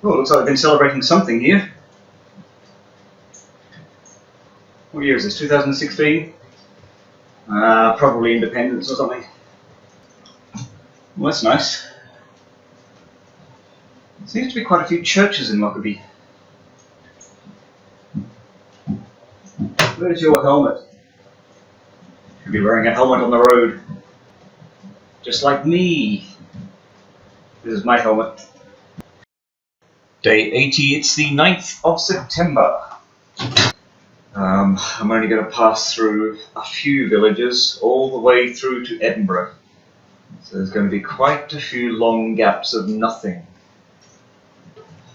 Oh, looks like they've been celebrating something here. What year is this, 2016? Probably independence or something. Well, that's nice. There seems to be quite a few churches in Lockerbie. Where's your helmet? You'll be wearing a helmet on the road. Just like me. This is my helmet. Day 80, it's the 9th of September. I'm only going to pass through a few villages all the way through to Edinburgh. So there's going to be quite a few long gaps of nothing.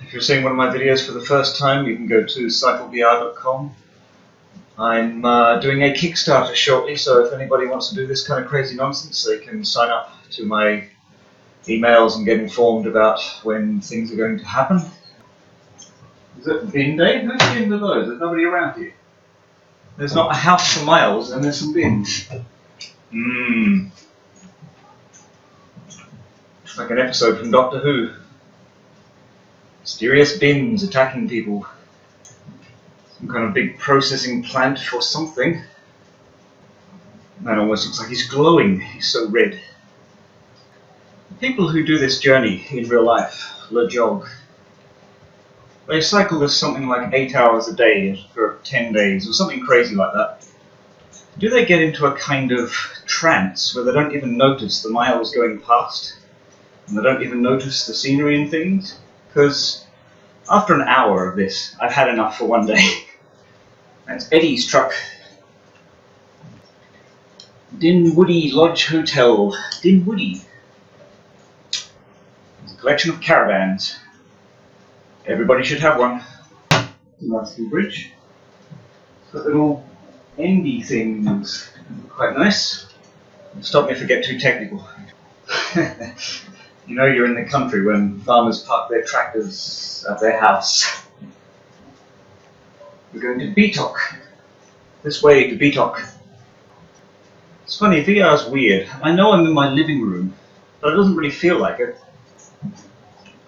If you're seeing one of my videos for the first time, you can go to cyclevr.com. I'm doing a Kickstarter shortly, so if anybody wants to do this kind of crazy nonsense, they can sign up to my emails and get informed about when things are going to happen. Is it bin day? Who's been to those? There's nobody around here. There's not a house for miles, and there's some bins. It's like an episode from Doctor Who. Mysterious bins attacking people. Some kind of big processing plant for something. Man almost looks like he's glowing. He's so red. People who do this journey in real life, le jog, they cycle this something like 8 hours a day for 10 days or something crazy like that. Do they get into a kind of trance where they don't even notice the miles going past and they don't even notice the scenery and things? Because after an hour of this, I've had enough for one day. That's Eddie's truck. Dinwoodie Lodge Hotel. Dinwoodie. It's a collection of caravans. Everybody should have one. Nice little bridge. It's got little endy things. Quite nice. Stop me if I get too technical. You know you're in the country when farmers park their tractors at their house. We're going to Beatock. This way to Beatock. It's funny, VR's weird. I know I'm in my living room, but it doesn't really feel like it.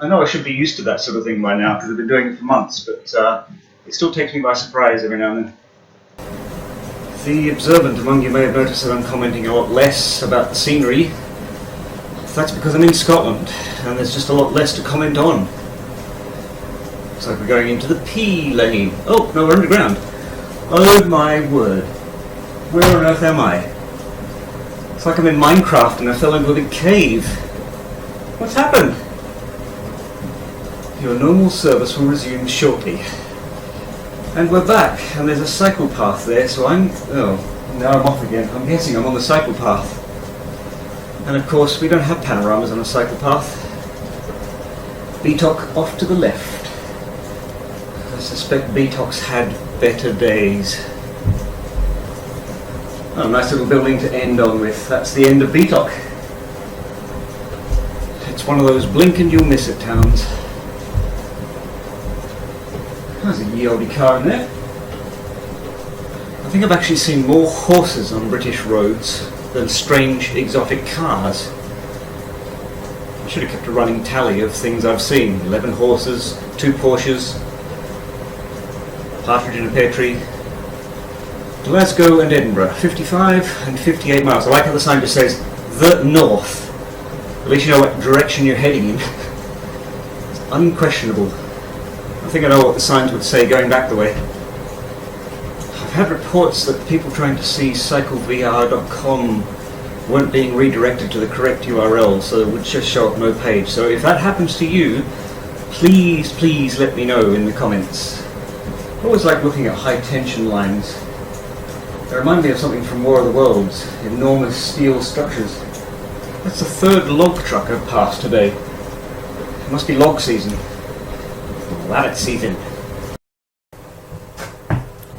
I know I should be used to that sort of thing by now because I've been doing it for months, but it still takes me by surprise every now and then. The observant among you may have noticed that I'm commenting a lot less about the scenery. That's because I'm in Scotland and there's just a lot less to comment on. Looks like we're going into the P lane. Oh, no, we're underground. Oh my word. Where on earth am I? It's like I'm in Minecraft and I fell into a big cave. What's happened? Your normal service will resume shortly. And we're back, and there's a cycle path there, so now I'm off again. I'm guessing I'm on the cycle path. And of course, we don't have panoramas on a cycle path. Beatock off to the left. I suspect Beatock's had better days. Oh, nice little building to end on with. That's the end of Beatock. It's one of those blink and you'll miss it towns. There's a ye olde car in there. I think I've actually seen more horses on British roads than strange exotic cars. I should have kept a running tally of things I've seen. 11 horses, 2 Porsches, a partridge in a pear tree. Glasgow and Edinburgh, 55 and 58 miles. I like how the sign just says, the north. At least you know what direction you're heading in. It's unquestionable. I think I know what the signs would say going back the way. I've had reports that people trying to see cyclevr.com weren't being redirected to the correct URL, so it would just show up no page. So if that happens to you, please let me know in the comments. I always like looking at high tension lines. They remind me of something from War of the Worlds, enormous steel structures. That's the 3rd log truck I've passed today. It must be log season. Rabbit season.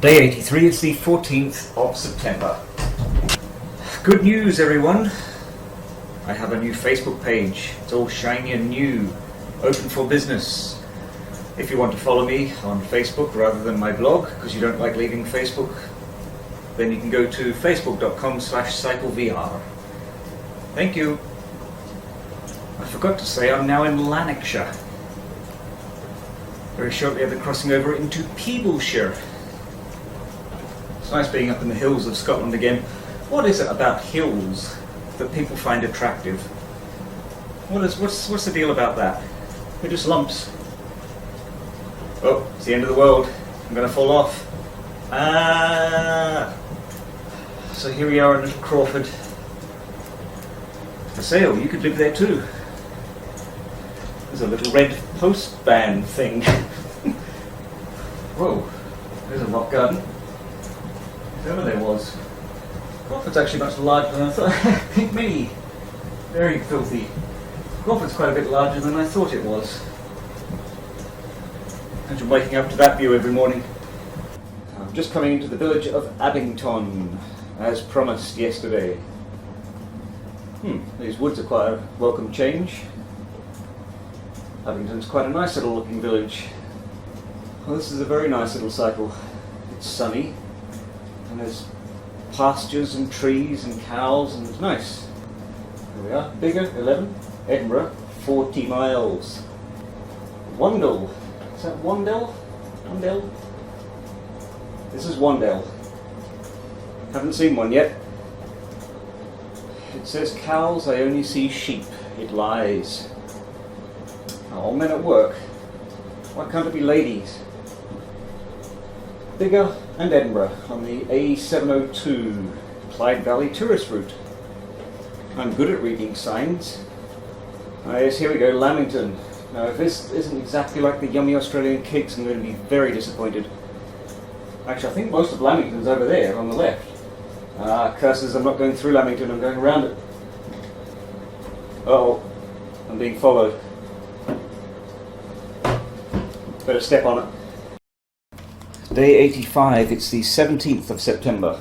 Day 83, it's the 14th of September. Good news, everyone. I have a new Facebook page. It's all shiny and new, open for business. If you want to follow me on Facebook rather than my blog, because you don't like leaving Facebook, then you can go to facebook.com/cyclevr. Thank you. I forgot to say I'm now in Lanarkshire. Very shortly after crossing over into Peeblesshire. It's nice being up in the hills of Scotland again. What is it about hills that people find attractive? What's the deal about that? They're just lumps. Oh, it's the end of the world. I'm going to fall off. So here we are in Little Crawford. For sale, you could live there too. There's a little red postband thing. Whoa, there's a rock garden. If ever there was. Crawford's actually much larger than I thought. Pink Mini. Very filthy. Crawford's quite a bit larger than I thought it was. Imagine waking up to that view every morning. I'm just coming into the village of Abington, as promised yesterday. These woods are quite a welcome change. Abington's quite a nice little looking village. Well, this is a very nice little cycle. It's sunny, and there's pastures and trees and cows, and it's nice. Here we are, Biggar, 11, Edinburgh, 40 miles. Wandle, is that Wandell? Wandell? This is Wandell. Haven't seen one yet. It says cows, I only see sheep. It lies. All men at work. Why can't it be ladies? Biggar and Edinburgh on the A702 Clyde Valley tourist route. I'm good at reading signs. Yes, here we go, Lamington. Now if this isn't exactly like the yummy Australian cakes, I'm going to be very disappointed. Actually, I think most of Lamington's over there on the left. Curses, I'm not going through Lamington, I'm going around it. Uh-oh, I'm being followed. Better step on it. Day 85, it's the 17th of September.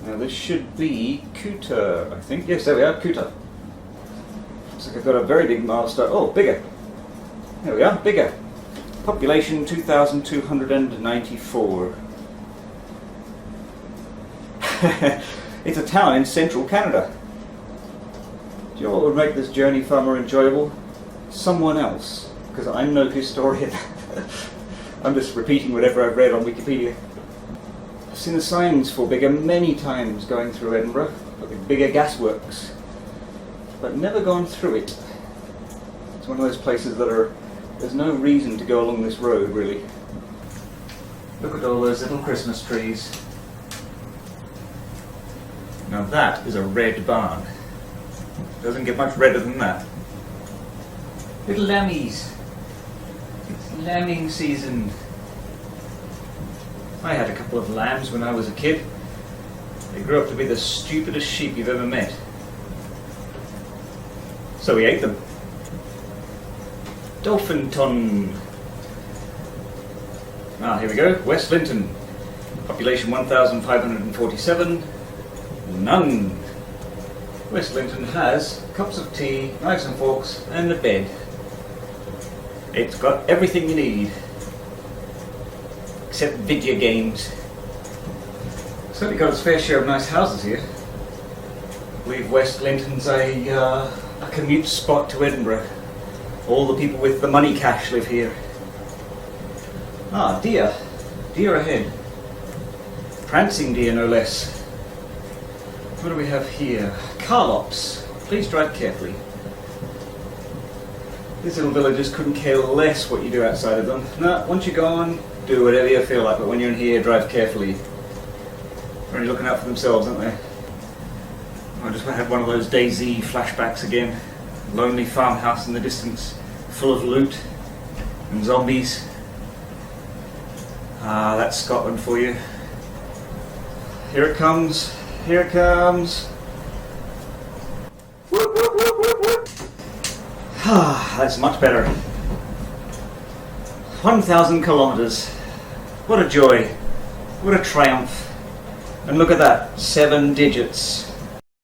Now this should be Coota, I think. Yes, there we are, Coota. Looks like I've got a very big milestone. Oh, Biggar. There we are, Biggar. Population 2,294. It's a town in central Canada. Do you know what would make this journey far more enjoyable? Someone else. Because I'm no historian. I'm just repeating whatever I've read on Wikipedia. I've seen the signs for Biggar many times going through Edinburgh, like the Biggar Gasworks, but never gone through it. It's one of those places that there's no reason to go along this road, really. Look at all those little Christmas trees. Now that is a red barn. Doesn't get much redder than that. Little lammies. It's lambing season. I had a couple of lambs when I was a kid. They grew up to be the stupidest sheep you've ever met. So we ate them. Dolphinton. Here we go. West Linton. Population 1,547. None. West Linton has cups of tea, knives and forks, and a bed. It's got everything you need. Except video games. Certainly got its fair share of nice houses here. I believe West Linton's a commute spot to Edinburgh. All the people with the money cash live here. Deer. Deer ahead. Prancing deer, no less. What do we have here? Carlops. Please drive carefully. These little villagers couldn't care less what you do outside of them. No, once you're gone, do whatever you feel like, but when you're in here, drive carefully. They're only looking out for themselves, aren't they? I just had one of those DayZ flashbacks again. Lonely farmhouse in the distance, full of loot and zombies. That's Scotland for you. Here it comes. Here it comes. Whoop, whoop, whoop, whoop, whoop. That's much better. 1,000 kilometers. What a joy. What a triumph. And look at that, 7 digits.